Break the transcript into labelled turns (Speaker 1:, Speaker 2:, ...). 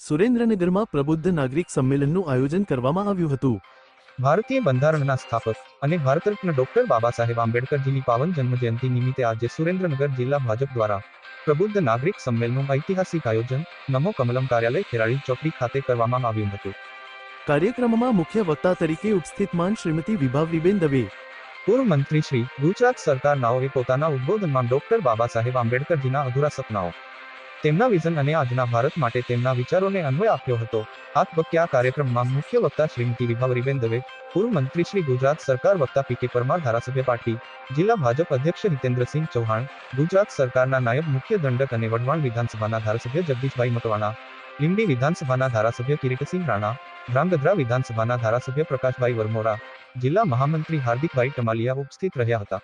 Speaker 1: સુરેન્દ્રનગરમાં પ્રબુદ્ધ નાગરિક સંમેલનનું આયોજન કરવામાં આવ્યું હતું.
Speaker 2: ભારતીય બંધારણના સ્થાપક અને ભારતરત્ન ડોક્ટર બાબા સાહેબ આંબેડકરજીની પાવન જન્મજયંતિ નિમિત્તે આજે સુરેન્દ્રનગર જિલ્લા ભાજપ દ્વારા પ્રબુદ્ધ નાગરિક સંમેલનનું ઐતિહાસિક આયોજન નમો કમલમ કાર્યાલય ખેરાળી ચોકડી ખાતે કરવામાં આવ્યું હતું.
Speaker 1: કાર્યક્રમમાં મુખ્ય વક્તા તરીકે ઉપસ્થિતમાન શ્રીમતી વિભાવરીબેન દવે,
Speaker 2: પૂર્વ મંત્રી શ્રી, ગુજરાત સરકારનાઓએ પોતાના ઉદ્બોધનમાં ડોક્ટર બાબા સાહેબ આંબેડકરજીના અધૂરા સપનાઓ, તેમના વિઝન અને આજના ભારત માટે તેમના વિચારોને અન્વય આપ્યો હતો. આ કાર્યક્રમમાં મુખ્ય વક્તા શ્રીમતી વિભાવરીબેન દવે, પૂર્વ મંત્રી શ્રી, ગુજરાત સરકાર વક્તા પી કે પરમાર, ધારાસભ્ય પાર્ટી જિલ્લા ભાજપ અધ્યક્ષ હિતેન્દ્રસિંહ ચૌહાણ, ગુજરાત સરકારના નાયબ મુખ્ય દંડક અને વઢવાણ વિધાનસભાના ધારાસભ્ય જગદીશભાઈ મકવાણા, લીંબડી વિધાનસભાના ધારાસભ્ય કિરીટસિંહ રાણા, ધ્રાંગધ્રા વિધાનસભાના ધારાસભ્ય પ્રકાશભાઈ વરમોરા, જિલ્લા મહામંત્રી હાર્દિકભાઈ ટમાલિયા ઉપસ્થિત રહ્યા હતા.